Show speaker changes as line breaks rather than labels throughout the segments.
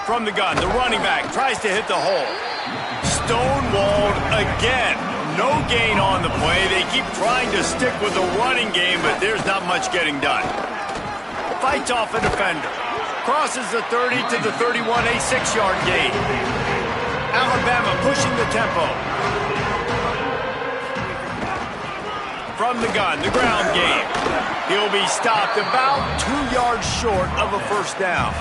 From the gun, the running back tries to hit the hole. Stonewalled again. No gain on the play. They keep trying to stick with the running game, but there's not much getting done. Fights off a defender. Crosses the 30 to the 31, a 6-yard gain. Alabama pushing the tempo. From the gun, the ground game. He'll be stopped about 2 yards short of a first down.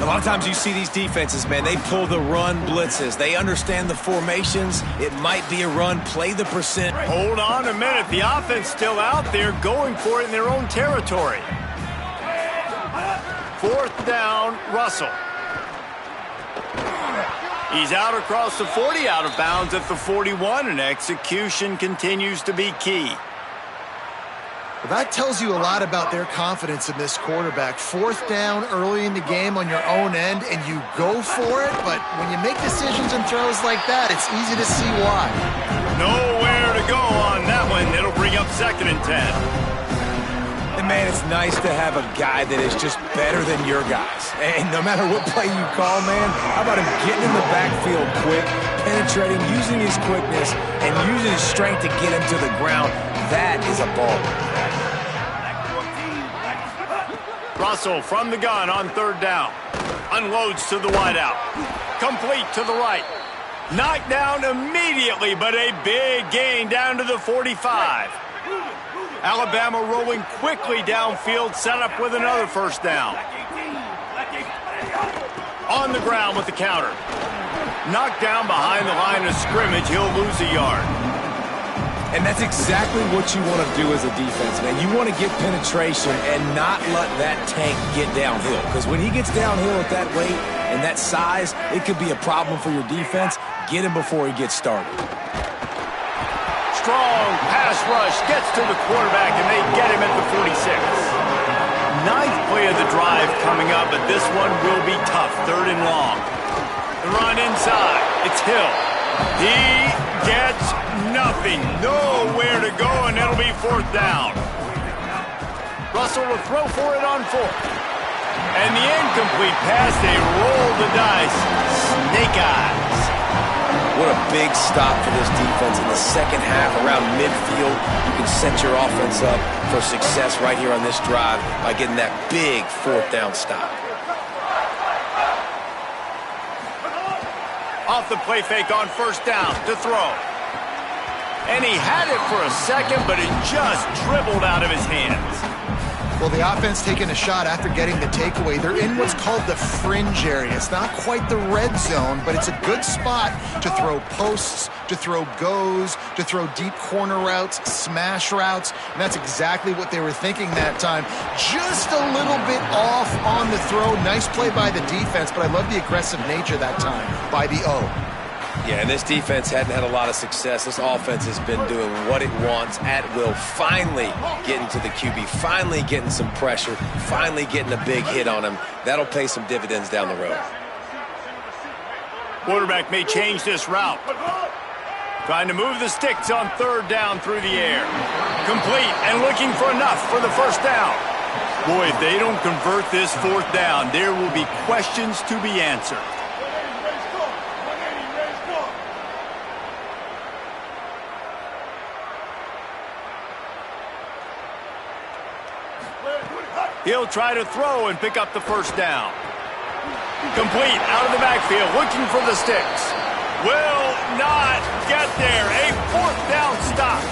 A lot of times you see these defenses, man, they pull the run blitzes. They understand the formations. It might be a run. Play the percent.
Hold on a minute. The offense still out there going for it in their own territory. Fourth down, Russell. He's out across the 40, out of bounds at the 41, and execution continues to be key.
Well, that tells you a lot about their confidence in this quarterback. Fourth down early in the game on your own end, and you go for it, but when you make decisions and throws like that, it's easy to see why.
Nowhere to go on that one. It'll bring up 2nd and 10.
And, man, it's nice to have a guy that is just better than your guys. And no matter what play you call, man, how about him getting in the backfield quick, penetrating, using his quickness, and using his strength to get him to the ground. That is a ball.
Russell from the gun on 3rd down. Unloads to the wideout. Complete to the right. Knocked down immediately, but a big gain down to the 45. Alabama rolling quickly downfield, set up with another first down. On the ground with the counter. Knocked down behind the line of scrimmage. He'll lose a yard.
And that's exactly what you want to do as a defense, man. You want to get penetration and not let that tank get downhill. Because when he gets downhill at that weight and that size, it could be a problem for your defense. Get him before he gets started.
Strong pass rush gets to the quarterback, and they get him at the 46. 9th play of the drive coming up, but this one will be tough. 3rd and long. The run inside. It's Hill. He gets nothing. Nowhere to go, and it'll be 4th down. Russell will throw for it on 4th. And the incomplete pass, they roll the dice. Snake eyes.
What a big stop for this defense in the second half around midfield. You can set your offense up for success right here on this drive by getting that big 4th down stop.
Off the play fake on 1st down to throw. And he had it for a second, but it just dribbled out of his hands.
Well, the offense taking a shot after getting the takeaway. They're in what's called the fringe area. It's not quite the red zone, but it's a good spot to throw posts, to throw goes, to throw deep corner routes, smash routes, and that's exactly what they were thinking that time. Just a little bit off on the throw. Nice play by the defense, but I love the aggressive nature that time by the O.
Yeah, and this defense hadn't had a lot of success. This offense has been doing what it wants at will. Finally getting to the QB, finally getting some pressure, finally getting a big hit on him. That'll pay some dividends down the road.
Quarterback may change this route. Trying to move the sticks on 3rd down through the air. Complete and looking for enough for the 1st down. Boy, if they don't convert this 4th down, there will be questions to be answered. He'll try to throw and pick up the 1st down. Complete out of the backfield, looking for the sticks. Will not get there. A 4th down stop.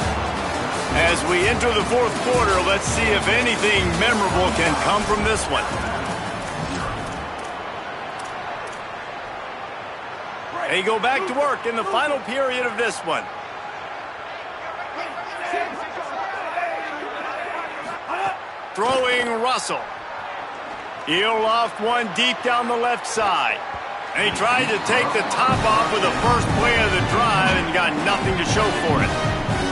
As we enter the 4th quarter, let's see if anything memorable can come from this one. They go back to work in the final period of this one. Throwing Russell. He'll loft one deep down the left side. And he tried to take the top off with the first play of the drive and got nothing to show for it.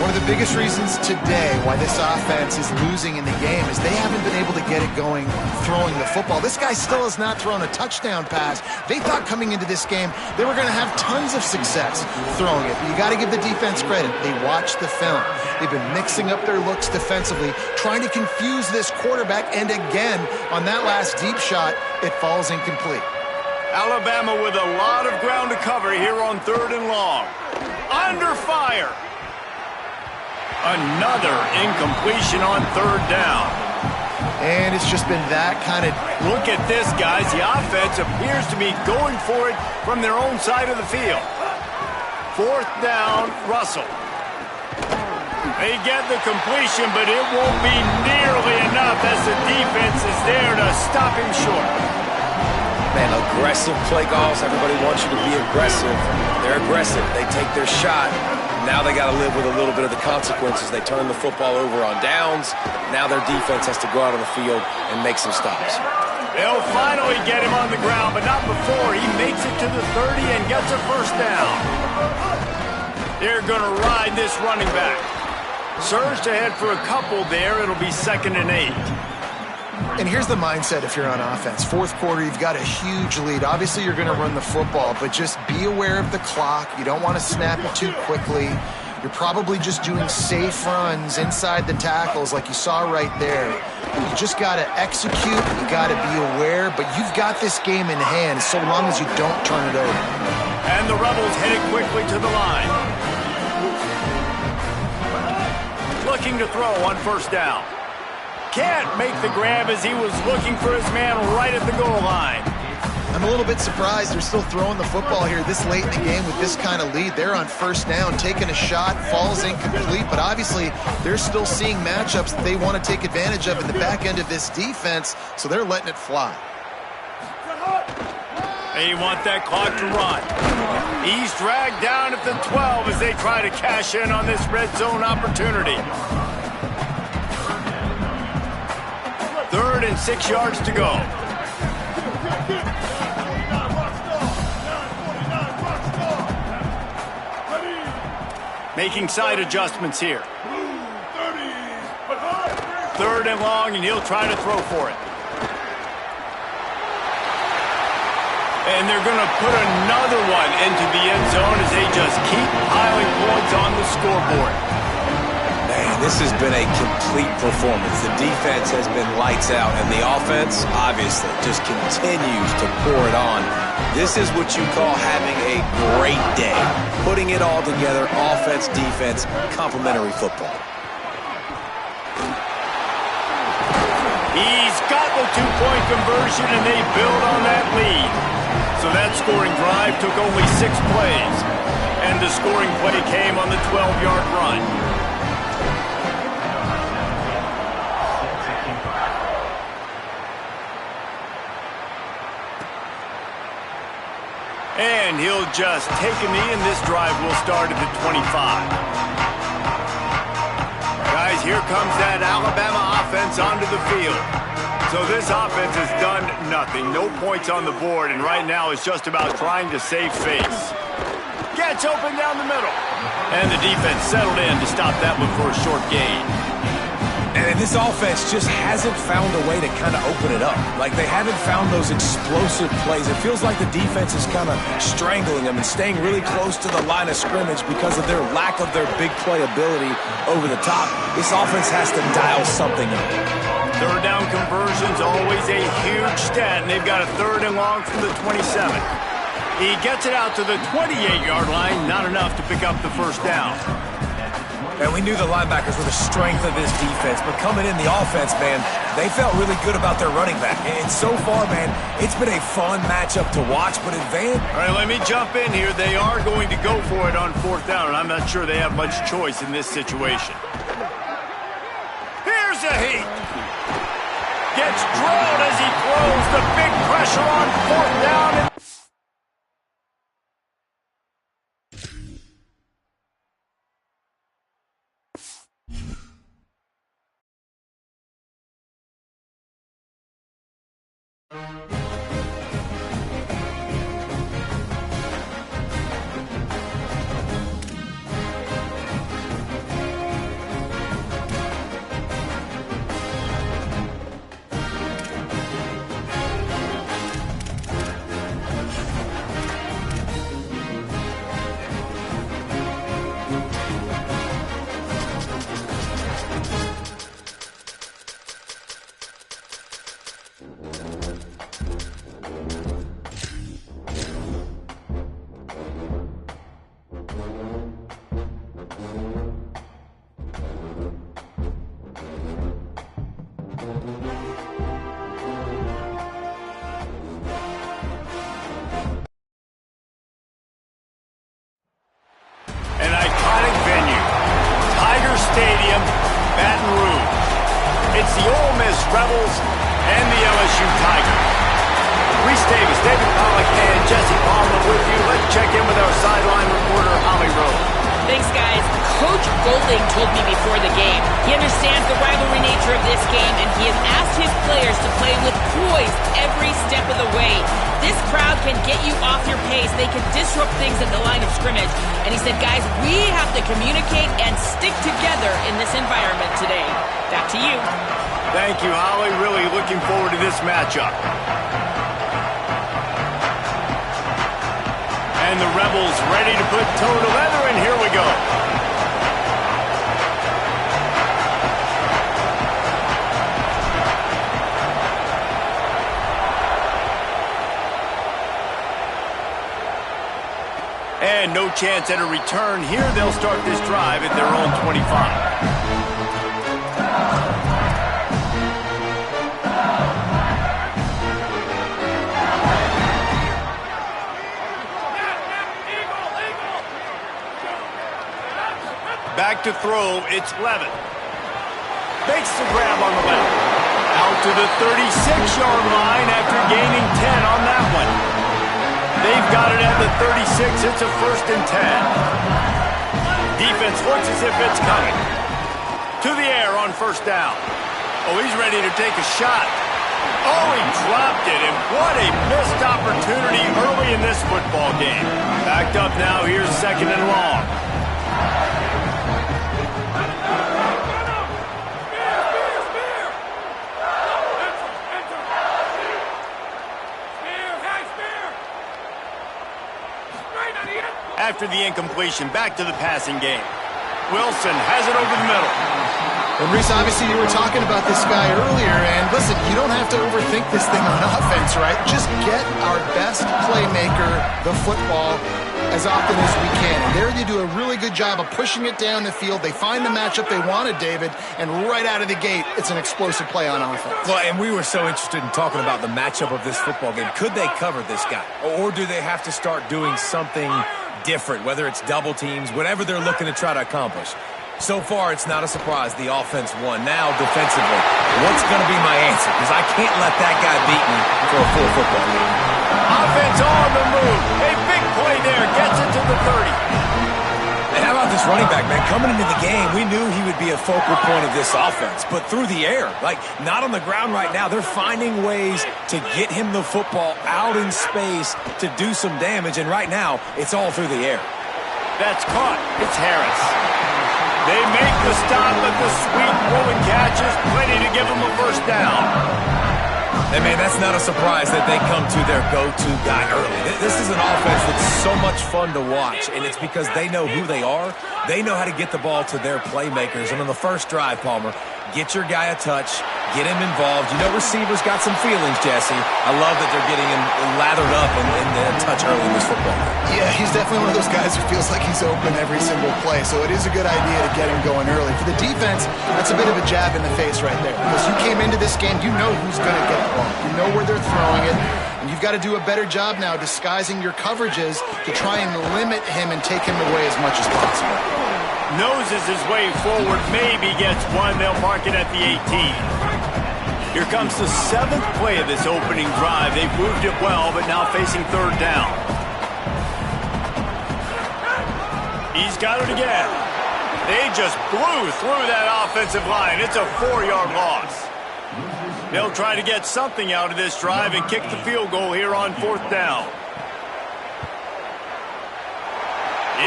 One of the biggest reasons today why this offense is losing in the game is they haven't been able to get it going throwing the football. This guy still has not thrown a touchdown pass. They thought coming into this game they were going to have tons of success throwing it. But you got to give the defense credit. They watched the film. They've been mixing up their looks defensively, trying to confuse this quarterback. And again, on that last deep shot, it falls incomplete.
Alabama with a lot of ground to cover here on 3rd and long. Under fire. Another incompletion on 3rd down.
And it's just been that kind of...
Look at this, guys. The offense appears to be going for it from their own side of the field. 4th down, Russell. They get the completion, but it won't be nearly enough as the defense is there to stop him short.
Man, aggressive play calls. Everybody wants you to be aggressive. They're aggressive. They take their shot. Now they got to live with a little bit of the consequences. They turn the football over on downs. Now their defense has to go out on the field and make some stops.
They'll finally get him on the ground, but not before he makes it to the 30 and gets a 1st down. They're going to ride this running back. Surged ahead for a couple there. It'll be 2nd and 8.
And here's the mindset if you're on offense. 4th quarter, you've got a huge lead. Obviously, you're going to run the football, but just be aware of the clock. You don't want to snap it too quickly. You're probably just doing safe runs inside the tackles like you saw right there. You just got to execute. You got to be aware, but you've got this game in hand so long as you don't turn it over.
And the Rebels headed quickly to the line. Looking to throw on 1st down. Can't make the grab as he was looking for his man right at the goal line.
I'm a little bit surprised they're still throwing the football here this late in the game with this kind of lead. They're on 1st down, taking a shot, falls incomplete, but obviously they're still seeing matchups that they want to take advantage of in the back end of this defense, so they're letting it fly.
They want that clock to run. He's dragged down at the 12 as they try to cash in on this red zone opportunity. 3rd and 6 yards to go. Making side adjustments here. 3rd and long, and he'll try to throw for it. And they're going to put another one into the end zone as they just keep piling points on the scoreboard.
Man, this has been a complete performance. The defense has been lights out, and the offense, obviously, just continues to pour it on. This is what you call having a great day. Putting it all together, offense, defense, complementary football.
He's got the 2-point conversion, and they build on that lead. So that scoring drive took only 6 plays, and the scoring play came on the 12-yard run. And he'll just take a knee, and this drive will start at the 25. Guys, here comes that Alabama offense onto the field. So this offense has done nothing. No points on the board, and right now it's just about trying to save face. Gets open down the middle. And the defense settled in to stop that one for a short gain.
And this offense just hasn't found a way to kind of open it up. Like, they haven't found those explosive plays. It feels like the defense is kind of strangling them and staying really close to the line of scrimmage because of their lack of their big play ability over the top. This offense has to dial something up.
3rd down conversion's always a huge stat, and they've got a 3rd and long from the 27. He gets it out to the 28-yard line, not enough to pick up the 1st down.
And we knew the linebackers were the strength of this defense, but coming in the offense, man, they felt really good about their running back. And so far, man, it's been a fun matchup to watch, but Van...
All right, let me jump in here. They are going to go for it on 4th down, and I'm not sure they have much choice in this situation. Here's a heat. Gets drilled as he throws the big pressure on 4th down. LSU Tigers. Reese Davis, David Pollack, and Jesse Palmer with you. Let's check in with our sideline reporter, Holly Rose.
Thanks, guys. Coach Golding told me before the game he understands the rivalry nature of this game, and he has asked his players to play with poise every step of the way. This crowd can get you off your pace. They can disrupt things at the line of scrimmage. And he said, guys, we have to communicate and stick together in this environment today. Back to you.
Thank you, Holly. Really looking forward to this matchup. And the Rebels ready to put toe to leather, and here we go. And no chance at a return here. They'll start this drive at their own 25. Back to throw, it's Levin. Makes the grab on the left. Out to the 36-yard line after gaining 10 on that one. They've got it at the 36. It's a 1st and 10. Defense looks as if it's coming. To the air on 1st down. Oh, he's ready to take a shot. Oh, he dropped it, and what a missed opportunity early in this football game. Backed up now, here's 2nd and long. After the incompletion, back to the passing game. Wilson has it over the middle.
And Reese, obviously you were talking about this guy earlier, and listen, you don't have to overthink this thing on offense, right? Just get our best playmaker the football as often as we can. And there they do a really good job of pushing it down the field. They find the matchup they wanted, David, and right out of the gate, it's an explosive play on offense.
Well, and we were so interested in talking about the matchup of this football game. Could they cover this guy? Or do they have to start doing something different, whether it's double teams, whatever they're looking to try to accomplish? So far, it's not a surprise the offense won. Now, defensively, what's going to be my answer? Because I can't let that guy beat me for a full football game.
Offense on the move. A big play there. Gets it to the 30.
And how about this running back, man? Coming into the game, we knew he would be a focal point of this offense. But through the air, like not on the ground right now, they're finding ways to get him the football out in space to do some damage. And right now, it's all through the air.
That's caught. It's Harris. They make the stop, but the sweet rolling catch is plenty to give them a 1st down.
And, man, that's not a surprise that they come to their go-to guy early. This is an offense that's so much fun to watch, and it's because they know who they are. They know how to get the ball to their playmakers. And on the first drive, Palmer, get your guy a touch, get him involved. You know receivers got some feelings, Jesse. I love that they're getting him lathered up and touch early in this football game.
Yeah, he's definitely one of those guys who feels like he's open every single play, so it is a good idea to get him going early. For the defense, that's a bit of a jab in the face right there, because you came into this game, you know who's going to get the ball. You know where they're throwing it, and you've got to do a better job now disguising your coverages to try and limit him and take him away as much as possible.
Noses his way forward, maybe gets one. They'll mark it at the 18. Here comes the 7th play of this opening drive. They've moved it well, but now facing 3rd down. He's got it again. They just blew through that offensive line. It's a 4-yard loss. They'll try to get something out of this drive and kick the field goal here on 4th down.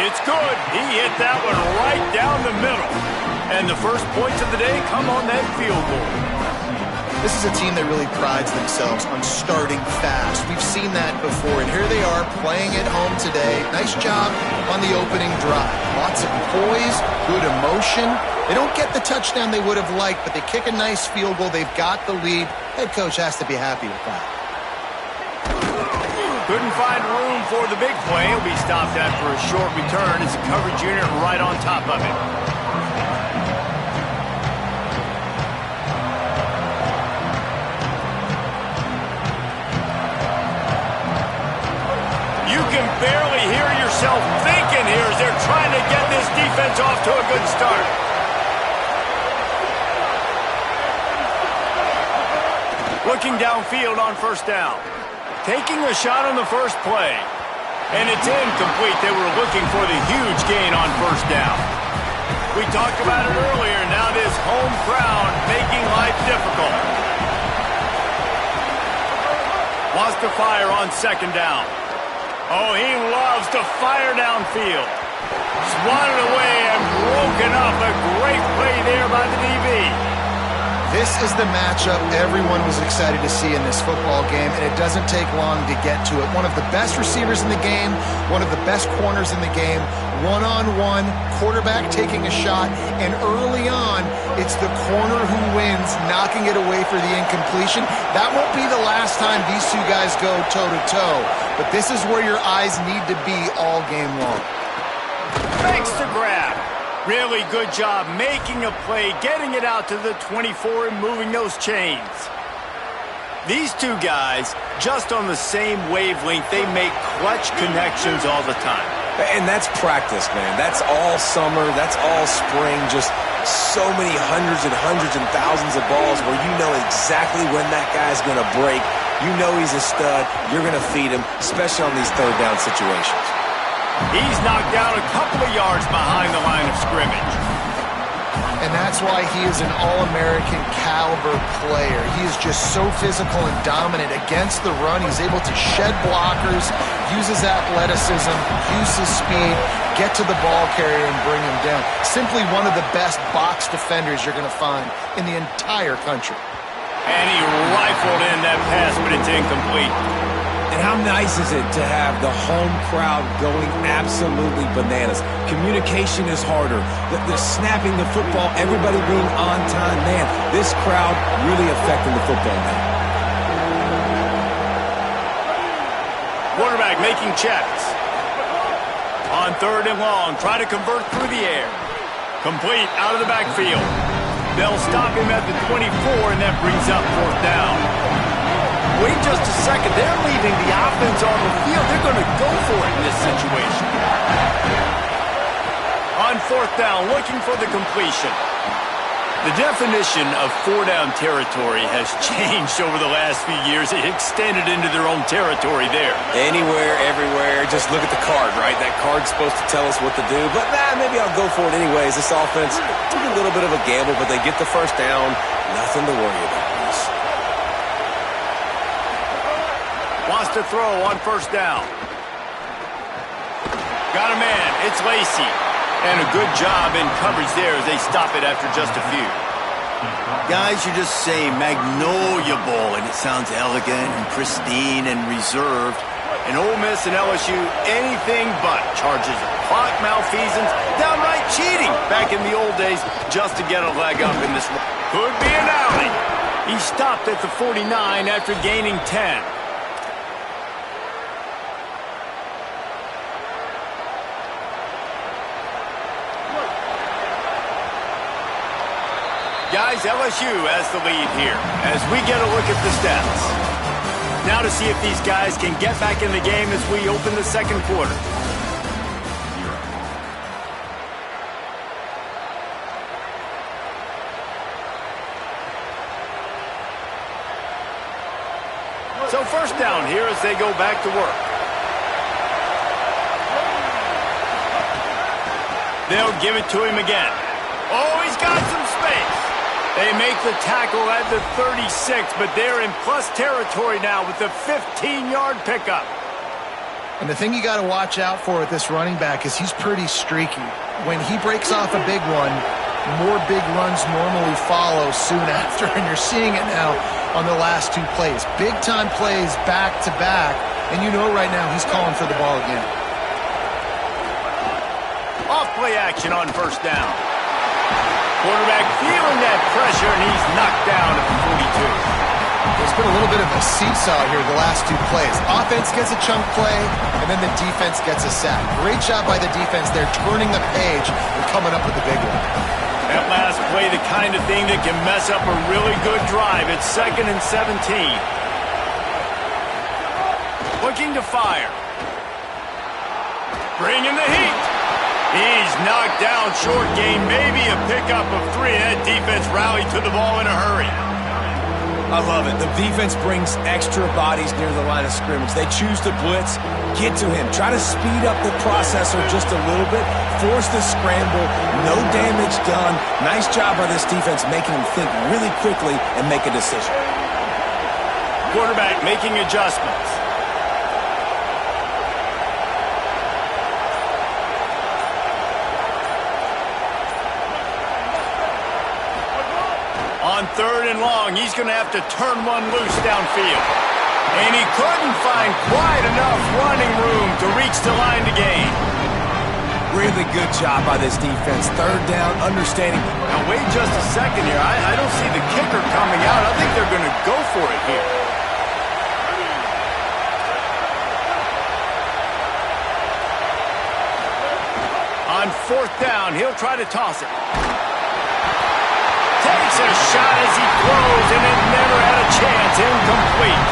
It's good. He hit that one right down the middle. And the first points of the day come on that field goal.
This is a team that really prides themselves on starting fast. We've seen that before, and here they are playing at home today. Nice job on the opening drive. Lots of poise, good emotion. They don't get the touchdown they would have liked, but they kick a nice field goal. They've got the lead. Head coach has to be happy with that.
Couldn't find room for the big play. He'll be stopped after a short return. It's a coverage unit right on top of it. You can barely hear yourself thinking here as they're trying to get this defense off to a good start. Looking downfield on first down. Taking a shot on the first play. And it's incomplete. They were looking for the huge gain on first down. We talked about it earlier. Now this home crowd making life difficult. Wants to fire on second down. Oh, he loves to fire downfield. Swatted away and broken up. A great play there by the DB.
This is the matchup everyone was excited to see in this football game, and it doesn't take long to get to it. One of the best receivers in the game, one of the best corners in the game, one-on-one, quarterback taking a shot, and early on, it's the corner who wins, knocking it away for the incompletion. That won't be the last time these two guys go toe-to-toe, but this is where your eyes need to be all game long.
Makes the grab. Really good job making a play, getting it out to the 24 and moving those chains. These two guys, just on the same wavelength, they make clutch connections all the time.
And that's practice, man. That's all summer. That's all spring. Just so many hundreds and thousands of balls where you know exactly when that guy's going to break. You know he's a stud. You're going to feed him, especially on these third down situations.
He's knocked down a couple of yards behind the line of scrimmage.
And that's why he is an All-American caliber player. He is just so physical and dominant against the run. He's able to shed blockers, use his athleticism, use his speed, get to the ball carrier and bring him down. Simply one of the best box defenders you're going to find in the entire country.
And he rifled in that pass, but it's incomplete.
And how nice is it to have the home crowd going absolutely bananas? Communication is harder. The snapping the football, everybody being on time. Man, this crowd really affecting the football game.
Quarterback making checks. On third and long, try to convert through the air. Complete out of the backfield. They'll stop him at the 24, and that brings up fourth down. Wait just a second. They're leaving the offense on the field. They're going to go for it in this situation. On fourth down, looking for the completion. The definition of four-down territory has changed over the last few years. It extended into their own territory there.
Anywhere, everywhere. Just look at the card, right? That card's supposed to tell us what to do. But maybe I'll go for it anyways. This offense took a little bit of a gamble, but they get the first down. Nothing to worry about.
Wants to throw on first down. Got a man. It's Lacy. And a good job in coverage there as they stop it after just a few. Guys, you just say Magnolia Bowl, and it sounds elegant and pristine and reserved. And Ole Miss and LSU, anything but charges of clock malfeasance, downright cheating back in the old days just to get a leg up in this one. Could be an alley. He stopped at the 49 after gaining 10. Guys, LSU has the lead here as we get a look at the stats. Now to see if these guys can get back in the game as we open the second quarter. So first down here as they go back to work. They'll give it to him again. Oh, he's got some space. They make the tackle at the 36, but they're in plus territory now with the 15-yard pickup.
And the thing you got to watch out for with this running back is he's pretty streaky. When he breaks off a big one, more big runs normally follow soon after, and you're seeing it now on the last two plays. Big-time plays back-to-back, and you know right now he's calling for the ball again.
Off-play action on first down. Quarterback feeling that pressure, and he's knocked down at the 42.
There's been a little bit of a seesaw here the last two plays. Offense gets a chunk play, and then the defense gets a sack. Great job by the defense there, turning the page and coming up with the big one.
That last play, the kind of thing that can mess up a really good drive. It's 2nd and 17. Looking to fire. Bringing the heat. He's knocked down short gain, maybe a pickup of 3. That defense rallied to the ball in a hurry.
I love it. The defense brings extra bodies near the line of scrimmage. They choose to blitz, get to him, try to speed up the processor just a little bit, force the scramble, no damage done. Nice job by this defense making him think really quickly and make a decision.
Quarterback making adjustments. On 3rd and long, he's going to have to turn one loose downfield. And he couldn't find quite enough running room to reach the line to gain.
Really good job by this defense. 3rd down, understanding.
Now, wait just a second here. I don't see the kicker coming out. I think they're going to go for it here. On 4th down, he'll try to toss it. Takes a shot as he throws, and it never had a chance. Incomplete.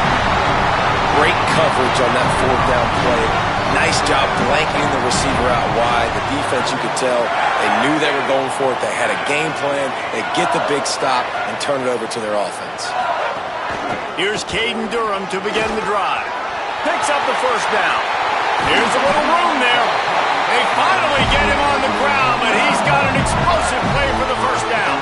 Great coverage on that 4th down play. Nice job blanking the receiver out wide. The defense, you could tell, they knew they were going for it. They had a game plan. They get the big stop and turn it over to their offense.
Here's Caden Durham to begin the drive. Picks up the 1st down. Here's a little room there. They finally get him on the ground, but he's got an explosive play for the 1st down.